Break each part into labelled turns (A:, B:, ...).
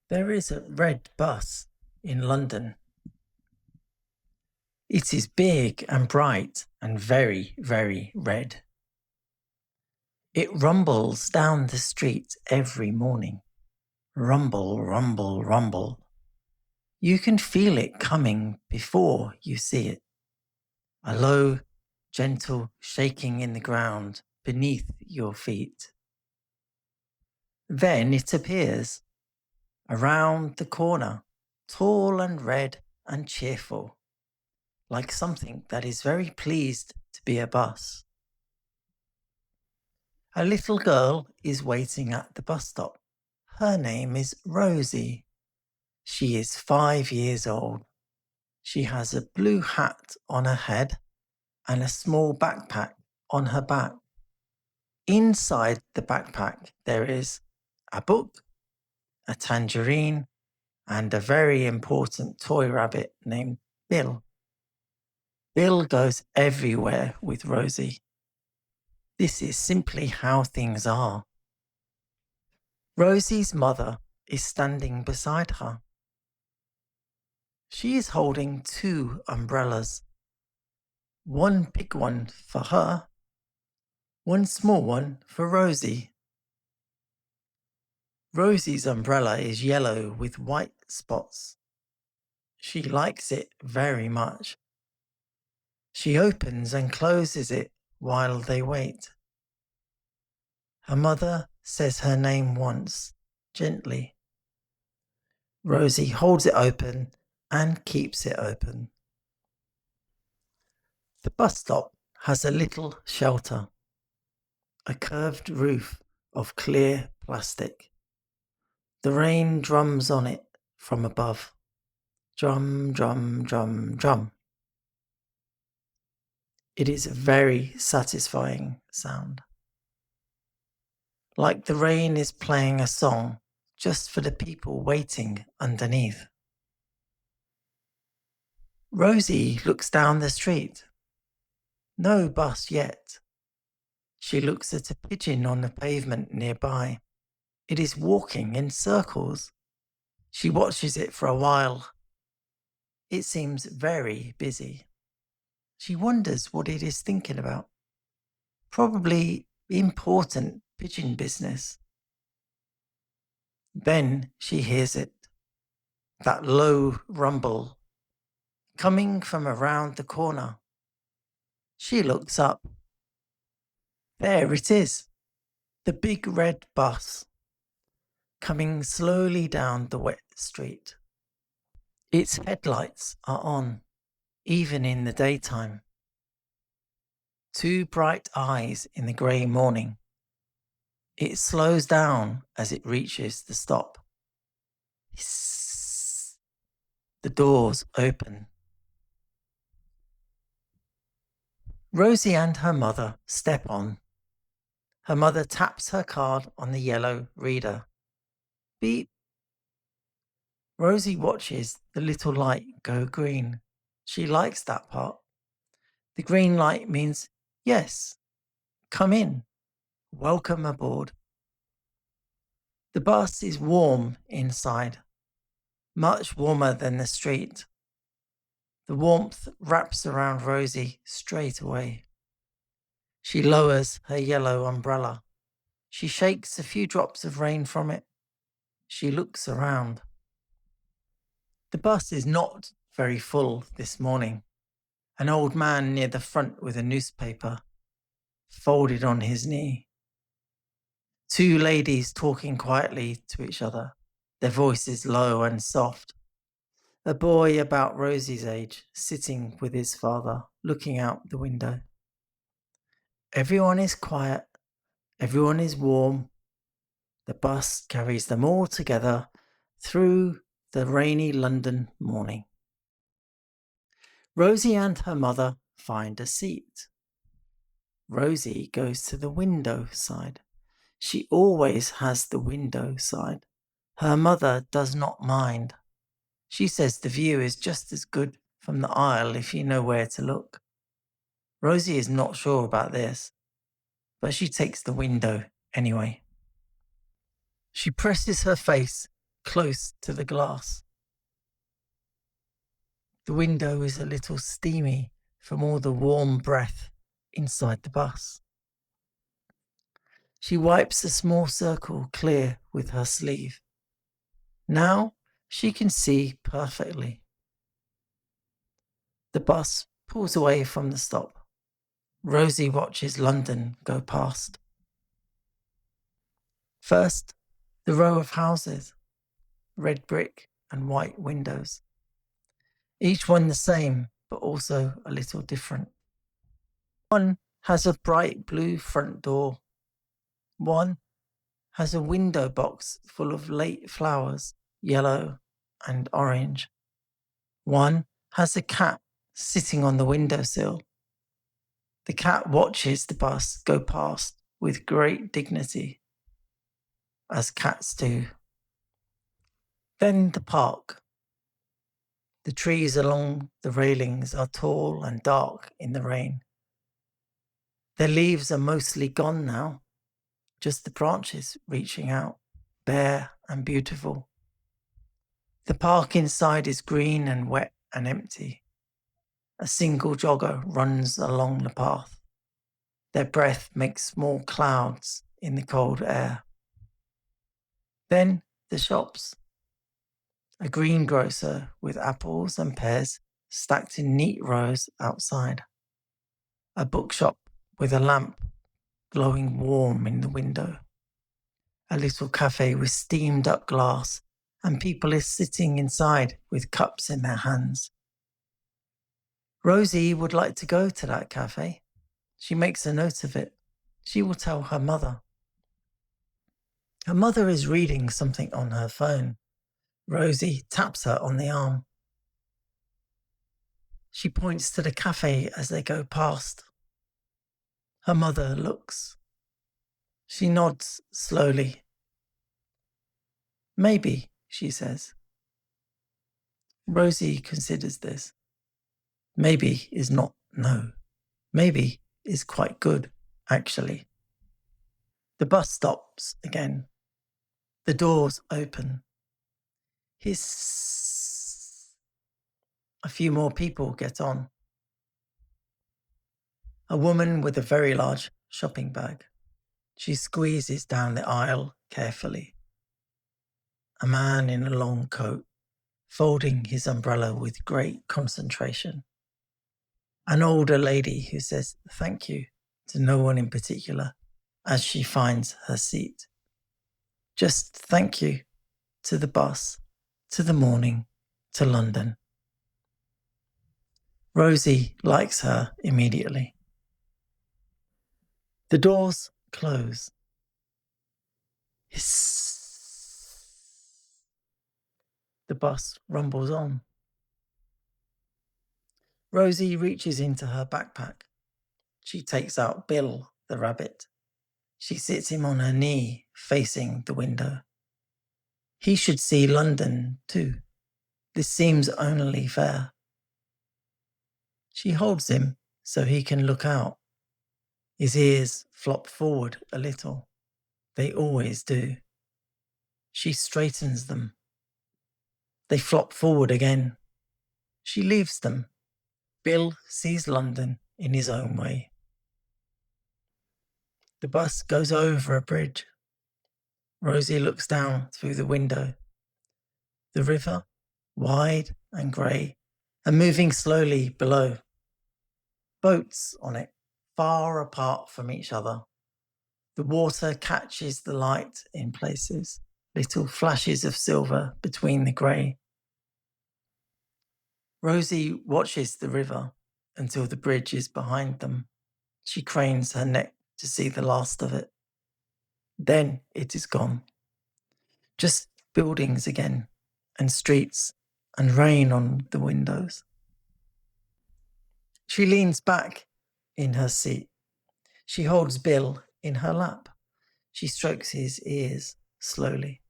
A: There is a red bus in London. It is big and bright and very, very red. It rumbles down the street every morning. Rumble, rumble, rumble. You can feel it coming before you see it. A low, gentle shaking in the ground beneath your feet. Then it appears around the corner, tall and red and cheerful, like something that is very pleased to be a bus. A little girl is waiting at the bus stop. Her name is Rosie. She is 5 years old. She has a blue hat on her head and a small backpack on her back. Inside the backpack there is a book, a tangerine, and a very important toy rabbit named Bill. Bill goes everywhere with Rosie. This is simply how things are. Rosie's mother is standing beside her. She is holding 2 umbrellas. One big one for her, one small one for Rosie. Rosie's umbrella is yellow with white spots. She likes it very much. She opens and closes it while they wait. Her mother says her name once, gently. Rosie holds it open and keeps it open. The bus stop has a little shelter, a curved roof of clear plastic. The rain drums on it from above. Drum, drum, drum, drum. It is a very satisfying sound. Like the rain is playing a song just for the people waiting underneath. Rosie looks down the street. No bus yet. She looks at a pigeon on the pavement nearby. It is walking in circles. She watches it for a while. It seems very busy. She wonders what it is thinking about. Probably important pigeon business. Then she hears it. That low rumble coming from around the corner. She looks up. There it is, the big red bus, coming slowly down the wet street. Its headlights are on, even in the daytime. 2 bright eyes in the grey morning. It slows down as it reaches the stop. Hiss. The doors open. Rosie and her mother step on. Her mother taps her card on the yellow reader. Beep. Rosie watches the little light go green. She likes that part. The green light means, yes, come in, welcome aboard. The bus is warm inside, much warmer than the street. The warmth wraps around Rosie straight away. She lowers her yellow umbrella. She shakes a few drops of rain from it. She looks around. The bus is not very full this morning. An old man near the front with a newspaper folded on his knee. 2 ladies talking quietly to each other, their voices low and soft. A boy about Rosie's age sitting with his father, looking out the window. Everyone is quiet. Everyone is warm. The bus carries them all together through the rainy London morning. Rosie and her mother find a seat. Rosie goes to the window side. She always has the window side. Her mother does not mind. She says the view is just as good from the aisle if you know where to look. Rosie is not sure about this, but she takes the window anyway. She presses her face close to the glass. The window is a little steamy from all the warm breath inside the bus. She wipes a small circle clear with her sleeve. Now she can see perfectly. The bus pulls away from the stop. Rosie watches London go past. First, the row of houses, red brick and white windows. Each one the same, but also a little different. One has a bright blue front door. One has a window box full of late flowers, yellow and orange. One has a cat sitting on the windowsill. The cat watches the bus go past with great dignity, as cats do. Then the park. The trees along the railings are tall and dark in the rain. Their leaves are mostly gone now, just the branches reaching out, bare and beautiful. The park inside is green and wet and empty. A single jogger runs along the path. Their breath makes small clouds in the cold air. Then the shops. A greengrocer with apples and pears stacked in neat rows outside. A bookshop with a lamp glowing warm in the window. A little cafe with steamed up glass, and people is sitting inside with cups in their hands. Rosie would like to go to that cafe. She makes a note of it. She will tell her mother. Her mother is reading something on her phone. Rosie taps her on the arm. She points to the cafe as they go past. Her mother looks. She nods slowly. Maybe, she says. Rosie considers this. Maybe is not no. Maybe is quite good, actually. The bus stops again. The doors open. Hiss. A few more people get on. A woman with a very large shopping bag. She squeezes down the aisle carefully. A man in a long coat, folding his umbrella with great concentration. An older lady who says thank you to no one in particular as she finds her seat. Just thank you to the bus, to the morning, to London. Rosie likes her immediately. The doors close. Hiss. The bus rumbles on. Rosie reaches into her backpack. She takes out Bill, the rabbit. She sits him on her knee, facing the window. He should see London, too. This seems only fair. She holds him so he can look out. His ears flop forward a little. They always do. She straightens them. They flop forward again. She leaves them. Bill sees London in his own way. The bus goes over a bridge. Rosie looks down through the window. The river, wide and grey, and moving slowly below. Boats on it, far apart from each other. The water catches the light in places, little flashes of silver between the grey. Rosie watches the river until the bridge is behind them. She cranes her neck to see the last of it. Then it is gone. Just buildings again, and streets, and rain on the windows. She leans back in her seat. She holds Bill in her lap. She strokes his ears slowly.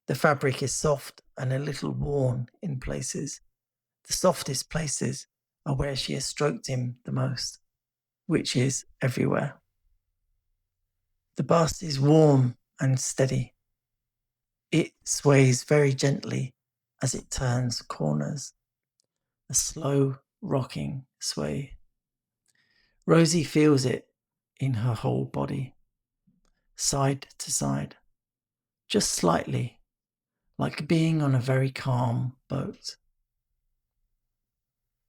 A: The fabric is soft and a little worn in places. The softest places are where she has stroked him the most, which is everywhere. The bus is warm and steady. It sways very gently as it turns corners, a slow rocking sway. Rosie feels it in her whole body, side to side, just slightly, like being on a very calm boat.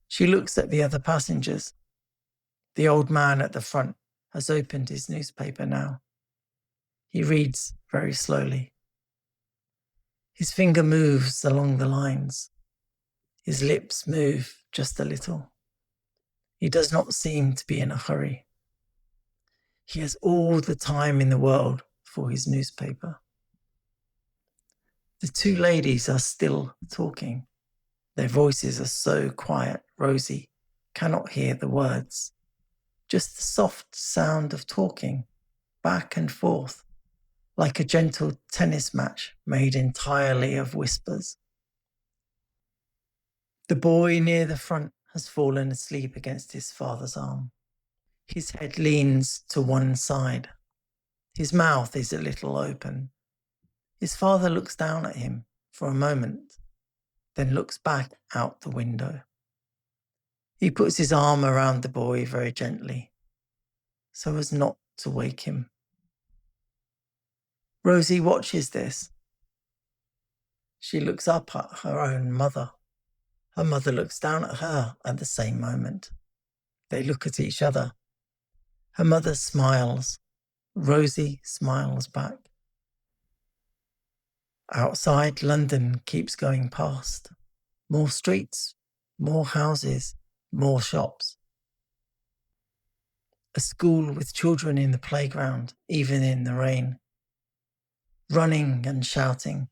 A: She looks at the other passengers. The old man at the front has opened his newspaper now. He reads very slowly. His finger moves along the lines. His lips move just a little. He does not seem to be in a hurry. He has all the time in the world for his newspaper. The two ladies are still talking. Their voices are so quiet, Rosie cannot hear the words. Just the soft sound of talking, back and forth, like a gentle tennis match made entirely of whispers. The boy near the front has fallen asleep against his father's arm. His head leans to one side. His mouth is a little open. His father looks down at him for a moment, then looks back out the window. He puts his arm around the boy very gently, so as not to wake him. Rosie watches this. She looks up at her own mother. Her mother looks down at her at the same moment. They look at each other. Her mother smiles. Rosie smiles back. Outside, London keeps going past. More streets, more houses, more shops. A school with children in the playground, even in the rain. Running and shouting,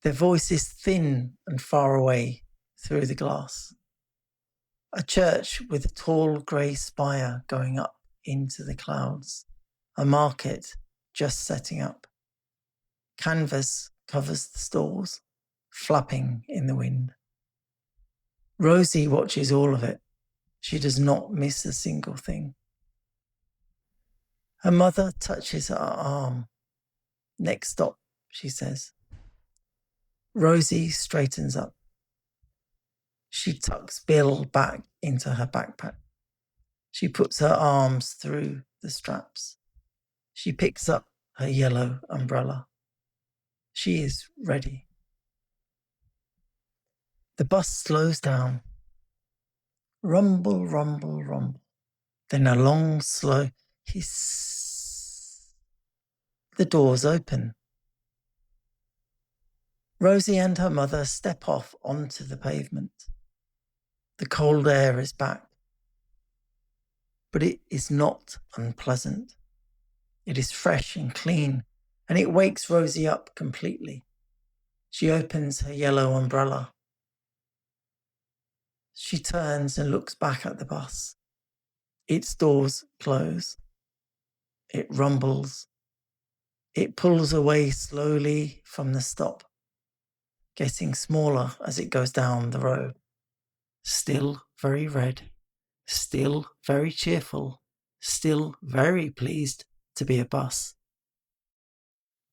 A: their voices thin and far away through the glass. A church with a tall grey spire going up into the clouds. A market just setting up. Canvas covers the stalls, flapping in the wind. Rosie watches all of it. She does not miss a single thing. Her mother touches her arm. Next stop, she says. Rosie straightens up. She tucks Bill back into her backpack. She puts her arms through the straps. She picks up her yellow umbrella. She is ready. The bus slows down. Rumble, rumble, rumble. Then a long, slow hiss. The doors open. Rosie and her mother step off onto the pavement. The cold air is back. But it is not unpleasant. It is fresh and clean, and it wakes Rosie up completely. She opens her yellow umbrella. She turns and looks back at the bus. Its doors close. It rumbles. It pulls away slowly from the stop, getting smaller as it goes down the road. Still very red, still very cheerful, still very pleased to be a bus.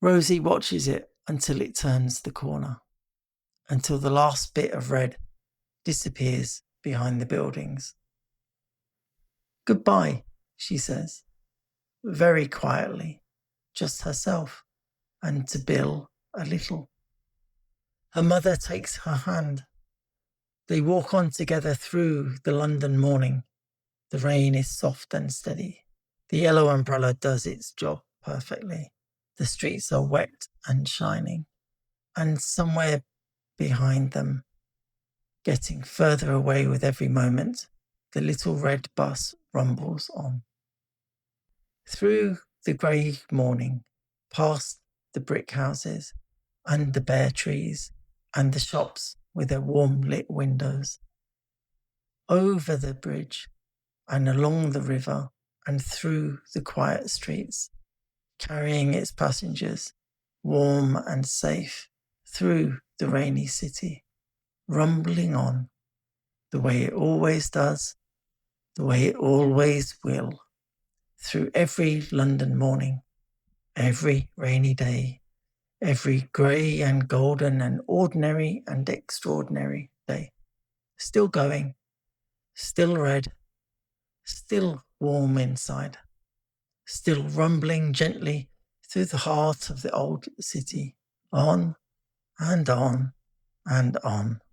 A: Rosie watches it until it turns the corner, until the last bit of red disappears behind the buildings. Goodbye, she says, very quietly, just herself, and to Bill a little. Her mother takes her hand. They walk on together through the London morning. The rain is soft and steady. The yellow umbrella does its job perfectly. The streets are wet and shining. And somewhere behind them, getting further away with every moment, the little red bus rumbles on. Through the grey morning, past the brick houses and the bare trees and the shops with their warm lit windows, over the bridge and along the river and through the quiet streets, carrying its passengers, warm and safe, through the rainy city, rumbling on, the way it always does, the way it always will, through every London morning, every rainy day, every grey and golden and ordinary and extraordinary day. Still going, still red, still warm inside, still rumbling gently through the heart of the old city, on and on and on.